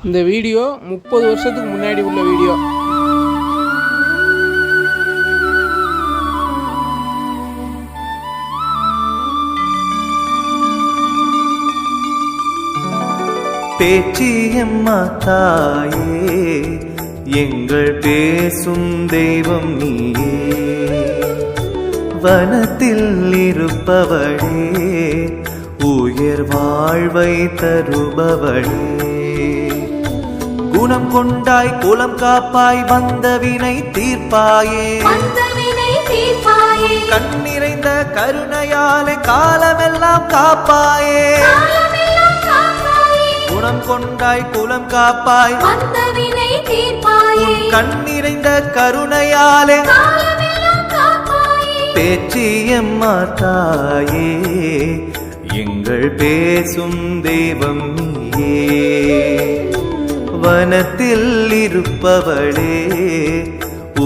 இந்த வீடியோ 30 வருஷத்துக்கு முன்னாடி உள்ள வீடியோ. பேச்சியம்மா தாயே, எங்கள் பேசும் தெய்வம் நீயே, வனத்தில் இருப்பவளே, உயர் வாழ்வை தருபவளே, குணம் கொண்டாய் குலம் காப்பாய், வந்தவினை தீர்ப்பாயே, கண் நிறைந்த கருணையாலே காலமெல்லாம் காப்பாயே, குணம் கொண்டாய் குலம் காப்பாய், வந்தவினை தீர்ப்பாயே, கண் நிறைந்த கருணையாலே பேச்சியம்மா தாயே, எங்கள் பேசும் தெய்வம் நீயே, வனத்தில் இருப்பவளே,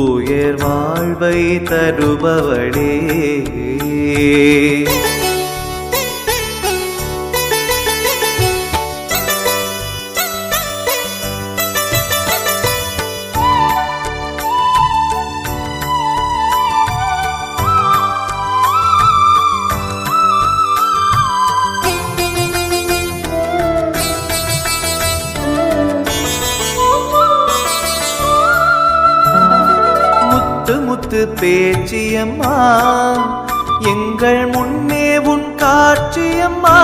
உயர் வாழ்வை தருபவளே. முத்து பேச்சியம்மா, எங்கள் முன்னே உன் காட்சியம்மா,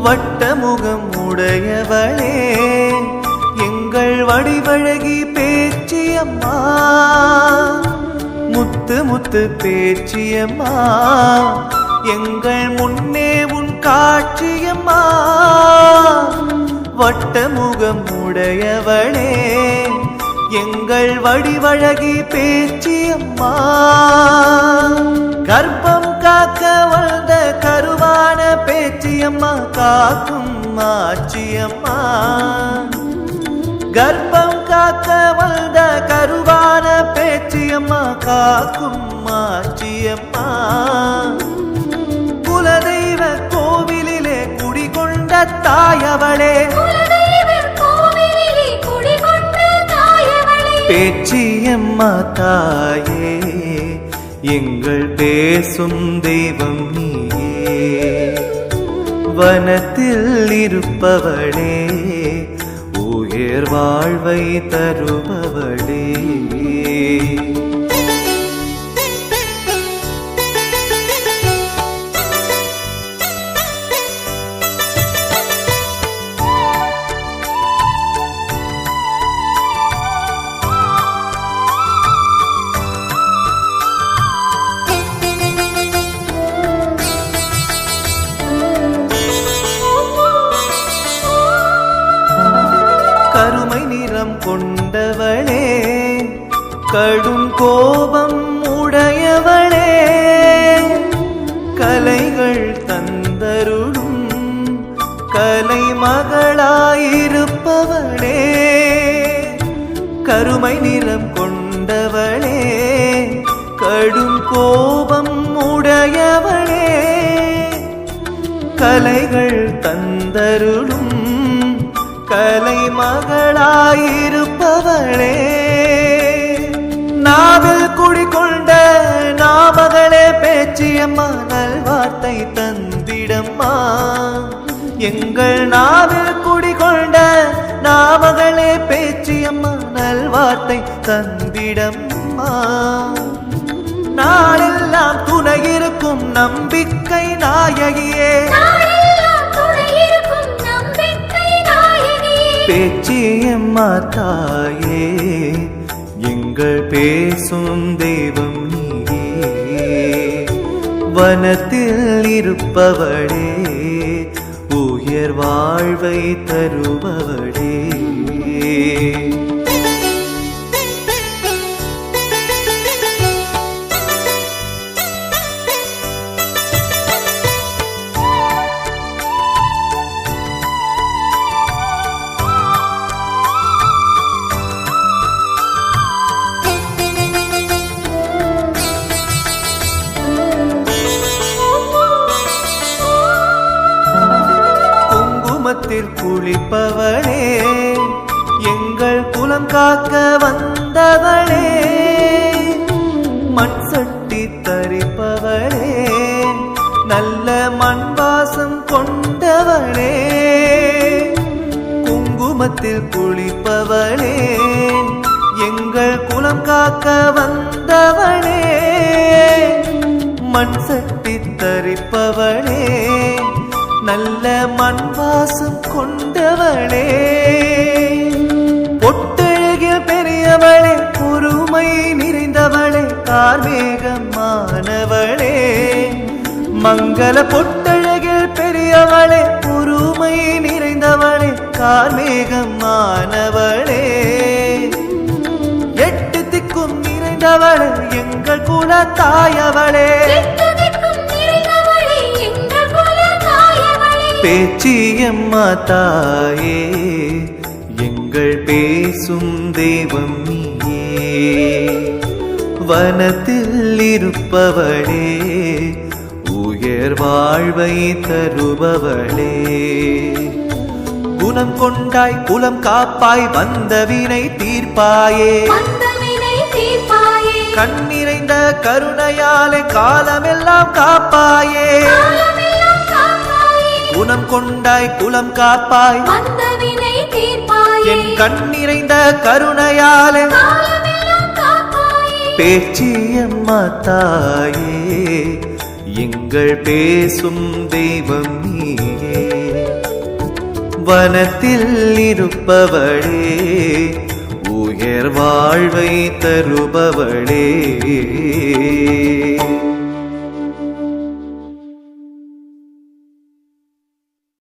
வட்டமுகம் உடையவளே, எங்கள் வடிவழகி பேச்சியம்மா, முத்து முத்து பேச்சியம்மா, எங்கள் முன்னே உன் காட்சியம்மா, வட்டமுகம் உடையவளே, எங்கள் வடிவழகி பேச்சியம்மா, கர்ப்பம் காக்க வந்த கருவான பேச்சியம்மா, காக்கும் ஆச்சியம்மா, கர்ப்பம் காக்க வந்த கருவான பேச்சியம்மா, காக்கும் ஆச்சியம்மா, குலதெய்வ கோவிலிலே குடிகொண்ட தாயவளே, பேச்சியம்மா தாயே, எங்கள் பேசும் தெய்வம் நீயே, வனத்தில் இருப்பவளே, உயர் வாழ்வை தருபவளே. கருமை நிறம் கொண்டவளே, கடும் கோபம் உடையவளே, கலைகள் தந்தருளும் கலை மகளாயிருப்பவளே, கருமை நிறம் கொண்டவளே, கடும் கோபம் உடையவளே, கலைகள் தந்தருளும் கலை மகளாயிருப்பவளே, நாவில் குடிகொண்ட நாமகளே பேச்சியம்மா, நல்வார்த்தை தந்திடம்மா, எங்கள் நாவில் குடிகொண்ட நாமகளே பேச்சியம்மா, நல்வார்த்தை தந்திடம்மா, நாளெல்லாம் துணை இருக்கும் நம்பிக்கை நாயகியே, பேச்சியம்மா தாயே, எங்கள் பேசும் தெய்வம் நீயே, வனத்தில் இருப்பவளே, உயர் வாழ்வை தருபவளே. குங்குமத்தில் குளிப்பவளே, தரிப்பவளே எங்கள் குலம் காக்க வந்தவளே மண் சட்டி தரிப்பவளே நல்ல மண் வாசம் கொண்டவளே குங்குமத்தில் குளிப்பவளே எங்கள் குலம் காக்க வந்தவளே மண் சட்டி தரிப்பவளே நல்ல மண் வாசம் கொண்டவளே பொட்டழகில் பெரியவளே பொறுமை நிறைந்தவளே கார்மேகமானவளே மங்கள பொட்டழகில் பெரியவளே பொறுமை நிறைந்தவளே கார்மேகமானவளே எட்டு திக்கும் நிறைந்தவளே எங்கள் குல தாயவளே பேச்சியம்மா தாயே எங்கள் பேசும் தெய்வம் நீயே வனத்தில் இருப்பவளே உயர் வாழ்வை தருபவளே குணம் கொண்டாய் குலம் காப்பாய் வந்த வினை தீர்ப்பாயே கண்ணிறைந்த கருணையாலே காலமெல்லாம் காப்பாயே குணம் கொண்டாய் குலம் காப்பாய் என் கண்ணிறைந்த கருணையாலே பேச்சியம்மா தாயே எங்கள் பேசும் தெய்வம் நீயே வனத்தில் இருப்பவளே உயர் வாழ்வை தருபவளே